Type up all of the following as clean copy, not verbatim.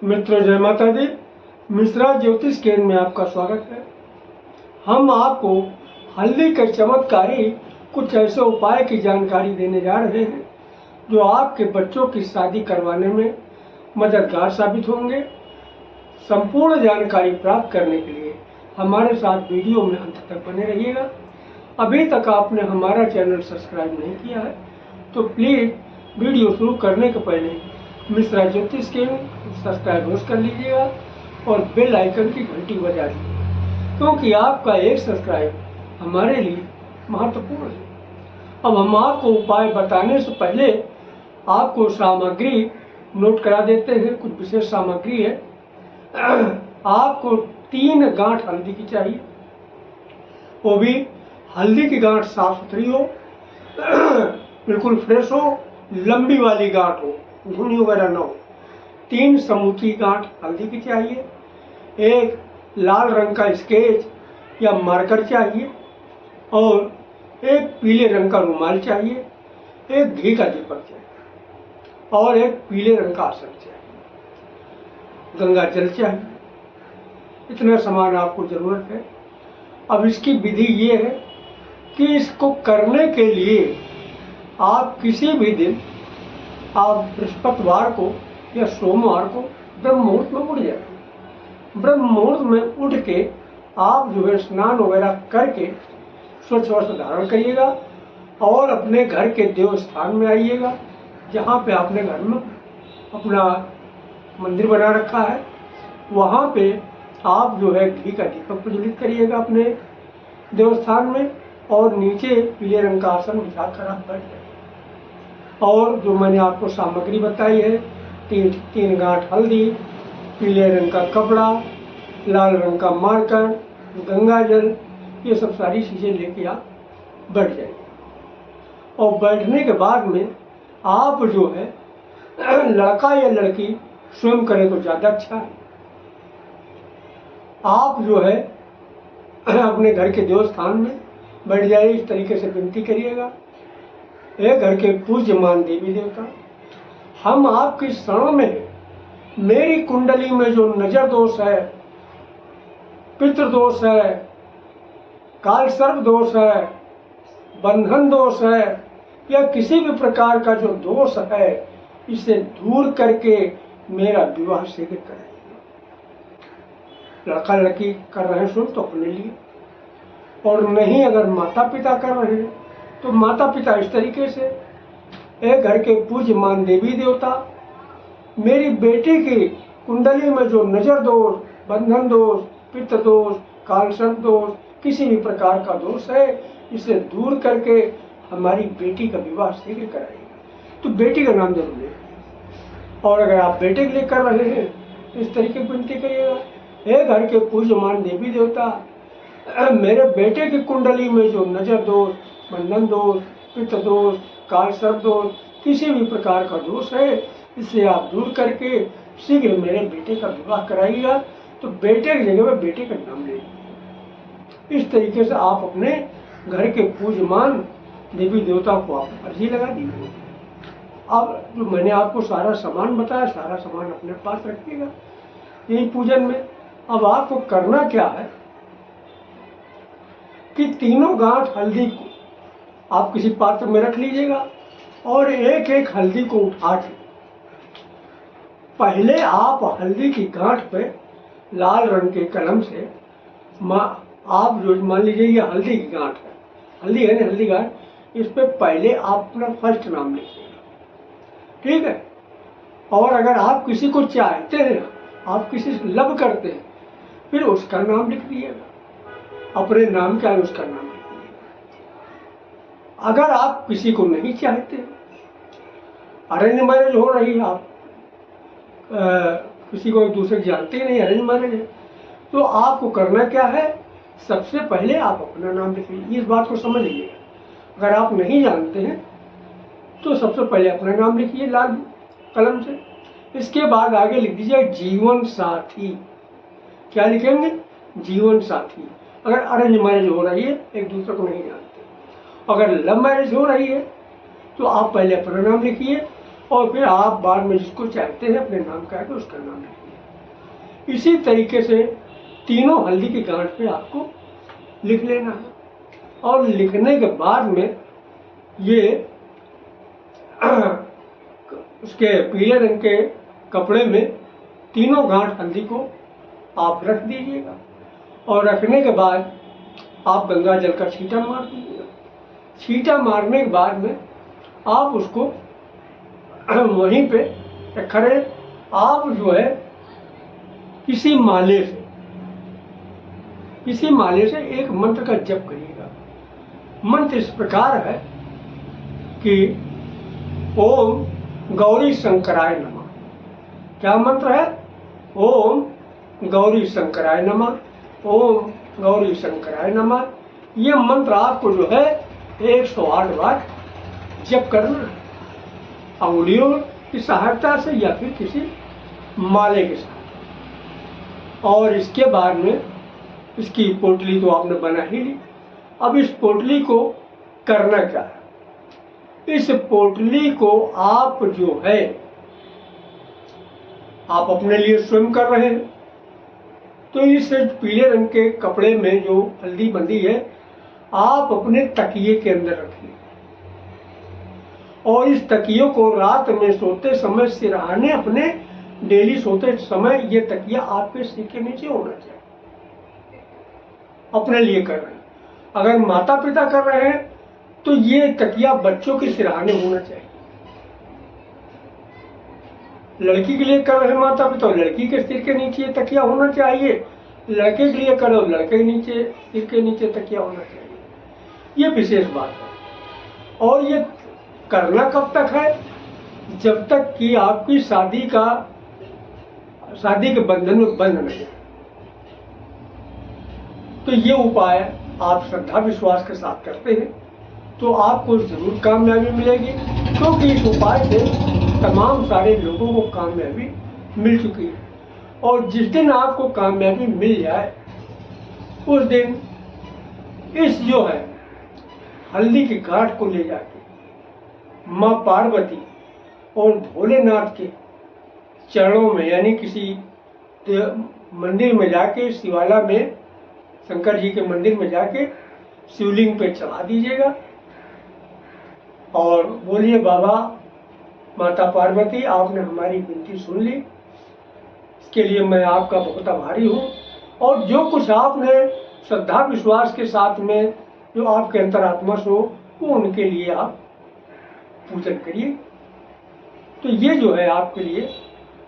मित्रों, जय माता दी। मिश्रा ज्योतिष केंद्र में आपका स्वागत है। हम आपको हल्दी के चमत्कारी कुछ ऐसे उपाय की जानकारी देने जा रहे हैं जो आपके बच्चों की शादी करवाने में मददगार साबित होंगे। संपूर्ण जानकारी प्राप्त करने के लिए हमारे साथ वीडियो में अंत तक बने रहिएगा। अभी तक आपने हमारा चैनल सब्सक्राइब नहीं किया है तो प्लीज़ वीडियो शुरू करने के पहले मिश्रा ज्योतिष केंद्र सब्सक्राइब रोज कर लीजिएगा और बेल आइकन की घंटी बजा दीजिएगा, क्योंकि आपका एक सब्सक्राइब हमारे लिए महत्वपूर्ण है। अब हम आपको उपाय बताने से पहले आपको सामग्री नोट करा देते हैं। कुछ विशेष सामग्री है। आपको 3 गांठ हल्दी की चाहिए, वो भी हल्दी की गांठ साफ सुथरी हो, बिल्कुल फ्रेश हो, लंबी वाली गांठ हो, धुनी वगैरह न हो। 3 समूची गांठ हल्दी की चाहिए। एक लाल रंग का स्केच या मार्कर चाहिए और एक पीले रंग का रुमाल चाहिए। एक घी का दीपक चाहिए और एक पीले रंग का आसन चाहिए। गंगा जल चाहिए। इतना सामान आपको जरूरत है। अब इसकी विधि ये है कि इसको करने के लिए आप किसी भी दिन, आप बृहस्पतिवार को या सोमवार को ब्रह्म मुहूर्त में उठ जाए। ब्रह्म मुहूर्त में उठ के आप जो है स्नान वगैरह करके स्वच्छ वस्त्र धारण करिएगा और अपने घर के देव स्थान में आइएगा, जहाँ पे आपने घर में अपना मंदिर बना रखा है। वहाँ पे आप जो है घी का दीपक प्रज्वलित करिएगा अपने देवस्थान में और नीचे पीले रंग का आसन बिछाकर आप बैठ जाइए। और जो मैंने आपको सामग्री बताई है, 3 गांठ हल्दी, पीले रंग का कपड़ा, लाल रंग का मार्कर, गंगा जल, ये सब सारी चीज़ें लेके आप बैठ जाइए। और बैठने के बाद में आप जो है लड़का या लड़की स्वयं करें तो ज़्यादा अच्छा है। आप जो है अपने घर के देवस्थान में बैठ जाइए। इस तरीके से विनती करिएगा, हे घर के पूज्यमान देवी देवता, हम आपकी शरण में हैं। मेरी कुंडली में जो नजर दोष है, पितृ दोष है, काल सर्प दोष है, बंधन दोष है या किसी भी प्रकार का जो दोष है, इसे दूर करके मेरा विवाह शीघ्र कराइए। लड़का लड़की कर रहे हैं तो अपने लिए, और नहीं अगर माता पिता कर रहे हैं तो माता पिता इस तरीके से, एक घर के पूज्यमान देवी देवता, मेरी बेटी की कुंडली में जो नजर दोष, बंधन दोष, पितृ दोष, काल सर्प दोष, किसी भी प्रकार का दोष है, इसे दूर करके हमारी बेटी का विवाह शीघ्र कराइएगा। तो बेटी का नाम जरूर लें। और अगर आप बेटे के लिए कर रहे हैं तो इस तरीके की विनती करिएगा, हे घर के पूज्यमान देवी देवता, मेरे बेटे की कुंडली में जो नजर दोष, बंधन दोष, पितृ दोष, काल सर्प दोष, किसी भी प्रकार का दोष है, इसे आप दूर करके शीघ्र मेरे बेटे का विवाह कराइएगा। तो बेटे की जगह में बेटे का नाम ले। इस तरीके से आप अपने घर के पूज्यमान देवी देवता को आप अर्जी लगा दीजिए। अब जो मैंने आपको सारा सामान बताया, सारा सामान अपने पास रखिएगा यही पूजन में। अब आपको करना क्या है कि 3 गांठ हल्दी को आप किसी पात्र में रख लीजिएगा और एक एक हल्दी को उठा के पहले आप हल्दी की गांठ पे लाल रंग के कलम से आप जो मान लीजिए ये हल्दी की गांठ है, हल्दी है ना, हल्दी गांठ, इस पे पहले आप अपना फर्स्ट नाम लिखिएगा, ठीक है। और अगर आप किसी को चाहते हैं, आप किसी से लव करते हैं, फिर उसका नाम लिख दीजिएगा, अपने नाम के आगे उसका नाम लिख दीजिएगा। अगर आप किसी को नहीं चाहते, अरेंज मैरिज हो रही है, आप किसी को एक दूसरे जानते ही नहीं, अरेंज मैरिज है, तो आपको करना क्या है, सबसे पहले आप अपना नाम लिखिए। इस बात को समझ लीजिए। अगर आप नहीं जानते हैं तो सबसे पहले अपना नाम लिखिए लाल कलम से। इसके बाद आगे लिख दीजिए जीवन साथी। क्या लिखेंगे, जीवन साथी। अगर अरेंज मैरिज हो रही है, एक दूसरे को नहीं जानते, अगर लव मैरिज हो रही है तो आप पहले अपना नाम लिखिए और फिर आप बाद में जिसको चाहते हैं अपने नाम का है उसका नाम लिखिए। इसी तरीके से तीनों हल्दी की गांठ पे आपको लिख लेना है और लिखने के बाद में ये उसके पीले रंग के कपड़े में तीनों गांठ हल्दी को आप रख दीजिएगा और रखने के बाद आप गंगा जल का छींटा मार दीजिएगा। छींटा मारने के बाद में आप उसको वहीं पे खड़े आप जो है किसी माले से एक मंत्र का जप करिएगा। मंत्र इस प्रकार है कि ओम गौरी शंकराय नमः। क्या मंत्र है? ओम गौरी शंकराय नमः, ओम गौरी शंकराय नमः। ये मंत्र आपको जो है 108 बार जप करना है, अंगुलियों की सहायता से या फिर किसी माले के साथ। और इसके बाद में इसकी पोटली तो आपने बना ही ली। अब इस पोटली को करना क्या है? इस पोटली को आप जो है आप अपने लिए स्वयं कर रहे हैं, तो इस पीले रंग के कपड़े में जो हल्दी बंधी है आप अपने तकिए के अंदर रखिए और इस तकिए को रात में सोते समय सिरहाने अपने डेली सोते समय ये तकिया आपके सिर के नीचे होना चाहिए। अपने लिए कर रहे हैं। अगर माता पिता कर रहे हैं तो ये तकिया बच्चों के सिरहाने होना चाहिए। लड़की के लिए कर रहे हैं माता पिता, लड़की के सिर के नीचे ये तकिया होना चाहिए। लड़के के लिए करो, लड़के के नीचे सिर के नीचे तकिया होना चाहिए। ये विशेष बात है। और ये करना कब तक है? जब तक कि आपकी शादी के बंधन में बंध नहीं है। तो ये उपाय आप श्रद्धा विश्वास के साथ करते हैं तो आपको जरूर कामयाबी मिलेगी, क्योंकि इस उपाय से तमाम सारे लोगों को कामयाबी मिल चुकी है। और जिस दिन आपको कामयाबी मिल जाए उस दिन इस जो है हल्दी की गांठ को ले जाके माँ पार्वती और भोलेनाथ के चरणों में यानी किसी मंदिर में जाके शिवाला में शंकर जी के मंदिर में जाके शिवलिंग पे चढ़ा दीजिएगा और बोलिए बाबा माता पार्वती आपने हमारी विनती सुन ली, इसके लिए मैं आपका बहुत आभारी हूँ। और जो कुछ आपने श्रद्धा विश्वास के साथ में जो आपके अंतरात्मा से हो वो उनके लिए आप पूजन करिए। तो ये जो है आपके लिए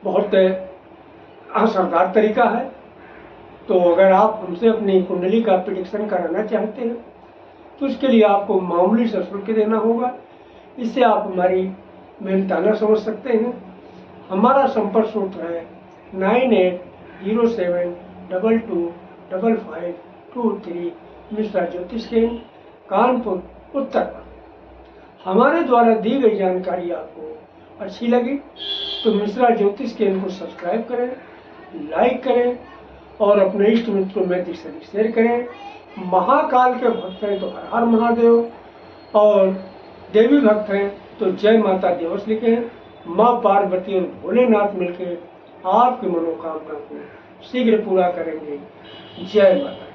बहुत असरदार तरीका है। तो अगर आप हमसे अपनी कुंडली का प्रेडिक्शन कराना चाहते हैं तो इसके लिए आपको मामूली सा शुल्क देना होगा। इससे आप हमारी मेहनताना समझ सकते हैं। हमारा संपर्क सूत्र है 9807225523 मिश्रा ज्योतिष केंद्र, कानपुर, उत्तर प्रदेश। हमारे द्वारा दी गई जानकारी आपको अच्छी लगी तो मिश्रा ज्योतिष केंद्र को सब्सक्राइब करें, लाइक करें और अपने इष्ट मित्रों में शेयर करें। महाकाल के भक्त हैं तो हर हर महादेव और देवी भक्त हैं तो जय माता दिवस लिखें। माँ पार्वती और भोलेनाथ मिलकर आपकी मनोकामना को शीघ्र पूरा करेंगे। जय माता।